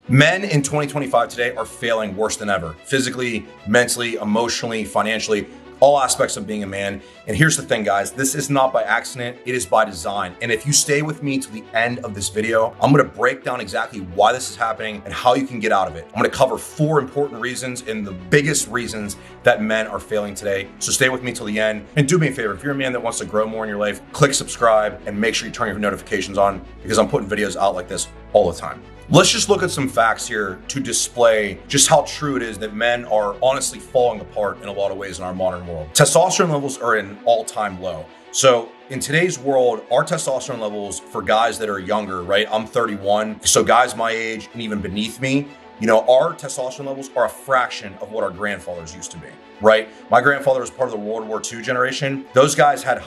Men in 2025 today are failing worse than ever, physically, mentally, emotionally, financially, all aspects of being a man. And here's the thing, guys, this is not by accident, it is by design. And if you stay with me to the end of this video, I'm gonna break down exactly why this is happening and how you can get out of it. I'm gonna cover 4 important reasons and the biggest reasons that men are failing today. So stay with me till the end. And do me a favor, if you're a man that wants to grow more in your life, click subscribe and make sure you turn your notifications on because I'm putting videos out like this all the time. Let's just look at some facts here to display just how true it is that men are honestly falling apart in a lot of ways in our modern world. Testosterone levels are an all-time low. So in today's world, our testosterone levels for guys that are younger, right? I'm 31, so guys my age and even beneath me, our testosterone levels are a fraction of what our grandfathers used to be, right? My grandfather was part of the World War II generation. Those guys had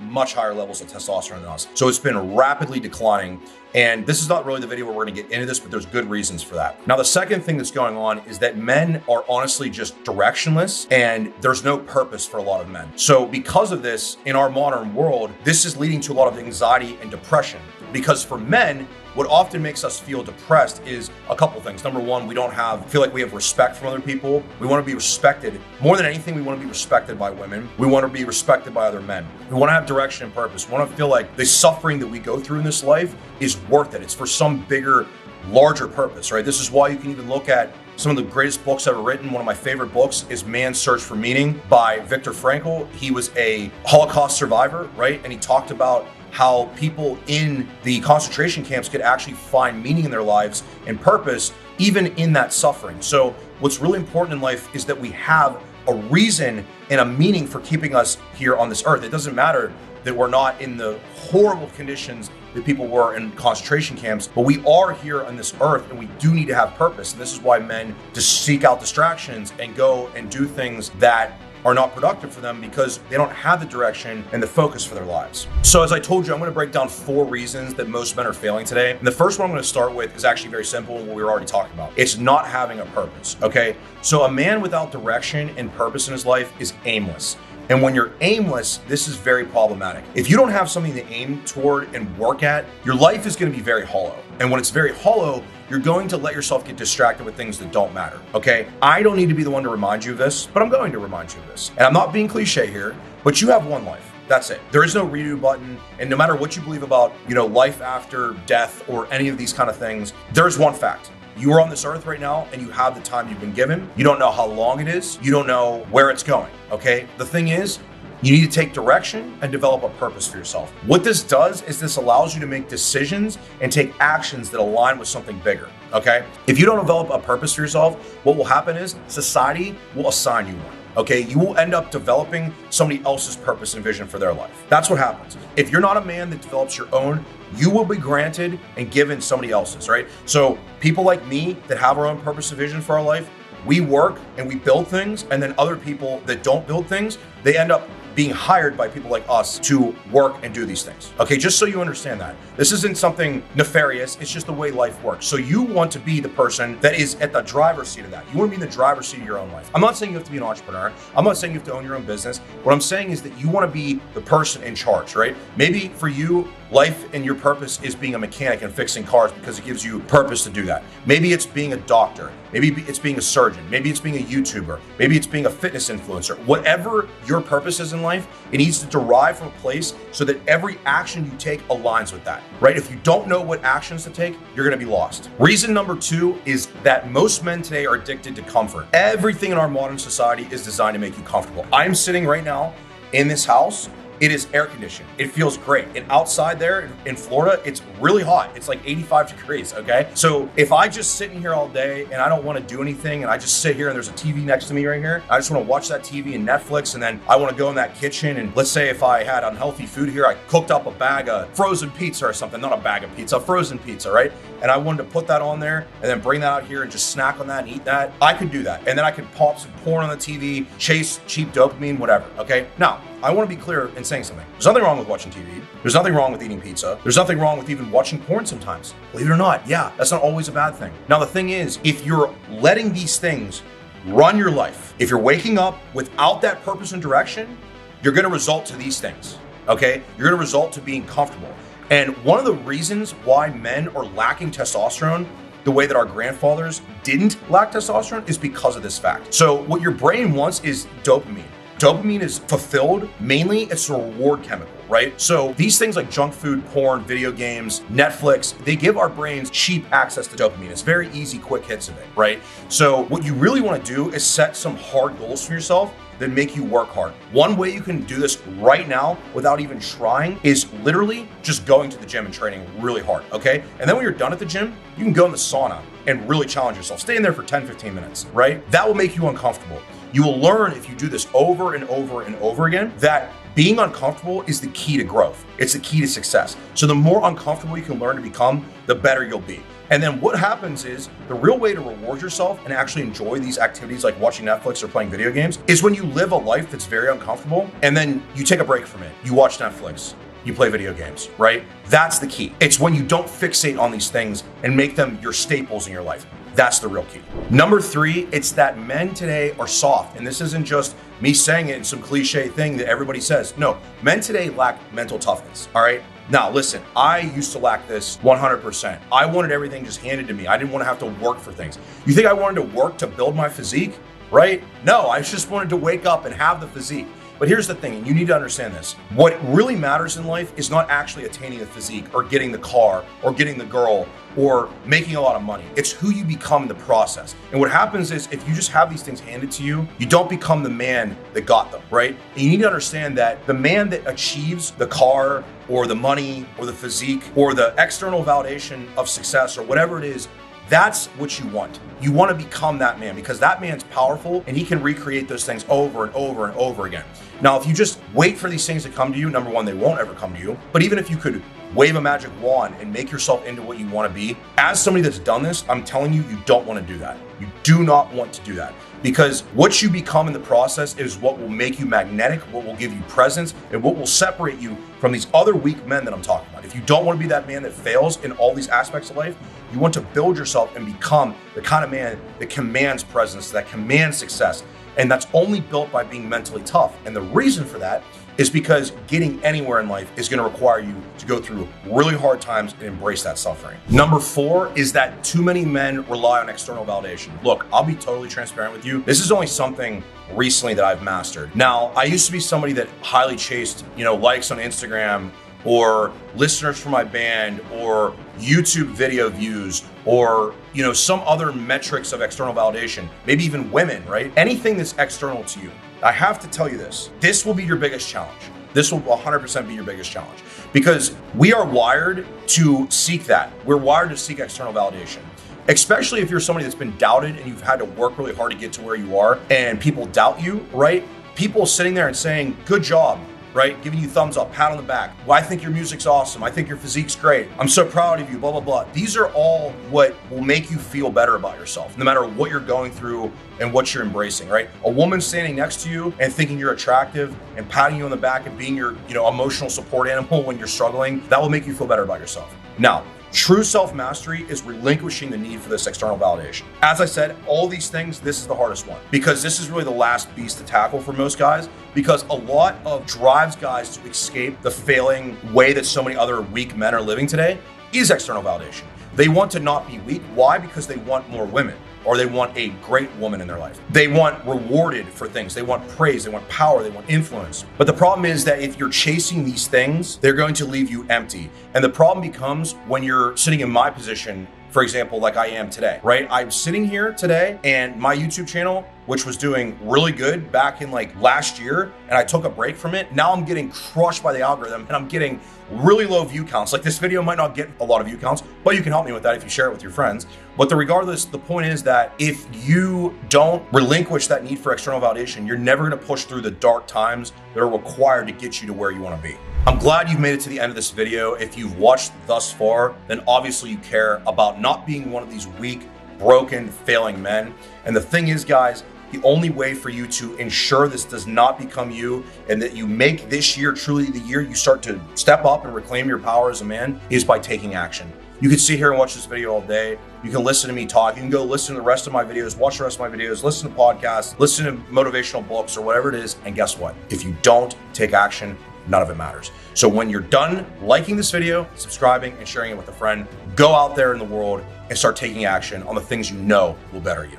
much higher levels of testosterone than us. So it's been rapidly declining. And this is not really the video where we're gonna get into this, but there's good reasons for that. Now, the second thing that's going on is that men are honestly just directionless and there's no purpose for a lot of men. So because of this, in our modern world, this is leading to a lot of anxiety and depression. Because for men, what often makes us feel depressed is a couple things. Number one, we don't feel like we have respect from other people. We want to be respected. More than anything, we want to be respected by women. We want to be respected by other men. We want to have direction and purpose. We want to feel like the suffering that we go through in this life is worth it. It's for some bigger, larger purpose, right? This is why you can even look at some of the greatest books ever written. One of my favorite books is Man's Search for Meaning by Viktor Frankl. He was a Holocaust survivor, right? And he talked about how people in the concentration camps could actually find meaning in their lives and purpose, even in that suffering. So what's really important in life is that we have a reason and a meaning for keeping us here on this earth. It doesn't matter that we're not in the horrible conditions that people were in concentration camps, but we are here on this earth and we do need to have purpose. And this is why men just seek out distractions and go and do things that are not productive for them because they don't have the direction and the focus for their lives. So as I told you, I'm gonna break down 4 reasons that most men are failing today. And the first one I'm gonna start with is actually very simple and what we were already talking about. It's not having a purpose, okay? So a man without direction and purpose in his life is aimless. And when you're aimless, this is very problematic. If you don't have something to aim toward and work at, your life is gonna be very hollow. And when it's very hollow, you're going to let yourself get distracted with things that don't matter, okay? I don't need to be the one to remind you of this, but I'm going to remind you of this. And I'm not being cliche here, but you have one life. That's it. There is no redo button. And no matter what you believe about, life after death or any of these kind of things, there's one fact. You are on this earth right now and you have the time you've been given. You don't know how long it is. You don't know where it's going, okay? The thing is, you need to take direction and develop a purpose for yourself. What this does is this allows you to make decisions and take actions that align with something bigger, okay? If you don't develop a purpose for yourself, what will happen is society will assign you one. Okay, you will end up developing somebody else's purpose and vision for their life. That's what happens. If you're not a man that develops your own, you will be granted and given somebody else's, right? So people like me that have our own purpose and vision for our life, we work and we build things, and then other people that don't build things, they end up being hired by people like us to work and do these things. Okay, just so you understand that. This isn't something nefarious, it's just the way life works. So you want to be the person that is at the driver's seat of that. You want to be in the driver's seat of your own life. I'm not saying you have to be an entrepreneur. I'm not saying you have to own your own business. What I'm saying is that you want to be the person in charge, right? Maybe for you, life and your purpose is being a mechanic and fixing cars because it gives you purpose to do that. Maybe it's being a doctor. Maybe it's being a surgeon. Maybe it's being a YouTuber. Maybe it's being a fitness influencer. Whatever your purpose is in life, it needs to derive from a place so that every action you take aligns with that, right? If you don't know what actions to take, you're gonna be lost. Reason number 2 is that most men today are addicted to comfort. Everything in our modern society is designed to make you comfortable. I'm sitting right now in this house. It is air conditioned. It feels great. And outside there in Florida, it's really hot. It's like 85 degrees, okay? So if I just sit in here all day and I don't wanna do anything and I just sit here and there's a TV next to me right here, I just wanna watch that TV and Netflix, and then I wanna go in that kitchen and let's say if I had unhealthy food here, I cooked up a bag of frozen pizza or something, not a bag of pizza, frozen pizza, right? And I wanted to put that on there and then bring that out here and just snack on that and eat that, I could do that. And then I could pop some porn on the TV, chase cheap dopamine, whatever, okay? Now, I want to be clear in saying something. There's nothing wrong with watching TV. There's nothing wrong with eating pizza. There's nothing wrong with even watching porn sometimes. Believe it or not, yeah, that's not always a bad thing. Now, the thing is, if you're letting these things run your life, if you're waking up without that purpose and direction, you're going to result to these things, okay? You're going to result to being comfortable. And one of the reasons why men are lacking testosterone the way that our grandfathers didn't lack testosterone is because of this fact. So what your brain wants is dopamine. Dopamine is fulfilled, mainly it's a reward chemical, right? So these things like junk food, porn, video games, Netflix, they give our brains cheap access to dopamine. It's very easy, quick hits of it, right? So what you really want to do is set some hard goals for yourself that make you work hard. One way you can do this right now without even trying is literally just going to the gym and training really hard, okay? And then when you're done at the gym, you can go in the sauna and really challenge yourself. Stay in there for 10, 15 minutes, right? That will make you uncomfortable. You will learn if you do this over and over and over again that being uncomfortable is the key to growth. It's the key to success. So the more uncomfortable you can learn to become, the better you'll be. And then what happens is the real way to reward yourself and actually enjoy these activities like watching Netflix or playing video games is when you live a life that's very uncomfortable and then you take a break from it. You watch Netflix, you play video games, right? That's the key. It's when you don't fixate on these things and make them your staples in your life. That's the real key. Number 3, it's that men today are soft. And this isn't just me saying it in some cliche thing that everybody says. No, men today lack mental toughness, all right? Now, listen, I used to lack this 100%. I wanted everything just handed to me. I didn't want to have to work for things. You think I wanted to work to build my physique, right? No, I just wanted to wake up and have the physique. But here's the thing, and you need to understand this. What really matters in life is not actually attaining the physique or getting the car or getting the girl or making a lot of money. It's who you become in the process. And what happens is if you just have these things handed to you, you don't become the man that got them, right? And you need to understand that the man that achieves the car or the money or the physique or the external validation of success or whatever it is, that's what you want. You want to become that man because that man's powerful and he can recreate those things over and over and over again. Now, if you just wait for these things to come to you, number one, they won't ever come to you. But even if you could wave a magic wand and make yourself into what you want to be, as somebody that's done this, I'm telling you, you don't want to do that. You do not want to do that because what you become in the process is what will make you magnetic, what will give you presence, and what will separate you from these other weak men that I'm talking about. If you don't want to be that man that fails in all these aspects of life, you want to build yourself and become the kind of man that commands presence, that commands success. And that's only built by being mentally tough. And the reason for that is because getting anywhere in life is going to require you to go through really hard times and embrace that suffering. Number 4 is that too many men rely on external validation. Look, I'll be totally transparent with you. This is only something recently that I've mastered. Now, I used to be somebody that highly chased, likes on Instagram or listeners for my band or YouTube video views or, some other metrics of external validation, maybe even women, right? Anything that's external to you. I have to tell you this will be your biggest challenge. This will 100% be your biggest challenge because we are wired to seek that. We're wired to seek external validation, especially if you're somebody that's been doubted and you've had to work really hard to get to where you are and people doubt you, right? People sitting there and saying, good job, right? Giving you thumbs up, pat on the back. Well, I think your music's awesome. I think your physique's great. I'm so proud of you, blah, blah, blah. These are all what will make you feel better about yourself, no matter what you're going through and what you're embracing, right? A woman standing next to you and thinking you're attractive and patting you on the back and being your, emotional support animal when you're struggling, that will make you feel better about yourself. Now, true self-mastery is relinquishing the need for this external validation. As I said, all these things, this is the hardest one because this is really the last beast to tackle for most guys because a lot of drives guys to escape the failing way that so many other weak men are living today is external validation. They want to not be weak. Why? Because they want more women or they want a great woman in their life. They want rewarded for things. They want praise. They want power. They want influence. But the problem is that if you're chasing these things, they're going to leave you empty. And the problem becomes when you're sitting in my position, for example, like I am today, right? I'm sitting here today and my YouTube channel, which was doing really good back in like last year, and I took a break from it. Now I'm getting crushed by the algorithm and I'm getting really low view counts. Like this video might not get a lot of view counts, but you can help me with that if you share it with your friends. But regardless, the point is that if you don't relinquish that need for external validation, you're never gonna push through the dark times that are required to get you to where you wanna be. I'm glad you've made it to the end of this video. If you've watched thus far, then obviously you care about not being one of these weak, broken, failing men. And the thing is, guys, the only way for you to ensure this does not become you and that you make this year truly the year you start to step up and reclaim your power as a man is by taking action. You can sit here and watch this video all day. You can listen to me talk. You can go listen to the rest of my videos, watch the rest of my videos, listen to podcasts, listen to motivational books or whatever it is. And guess what? If you don't take action, none of it matters. So when you're done liking this video, subscribing, and sharing it with a friend, go out there in the world and start taking action on the things you know will better you.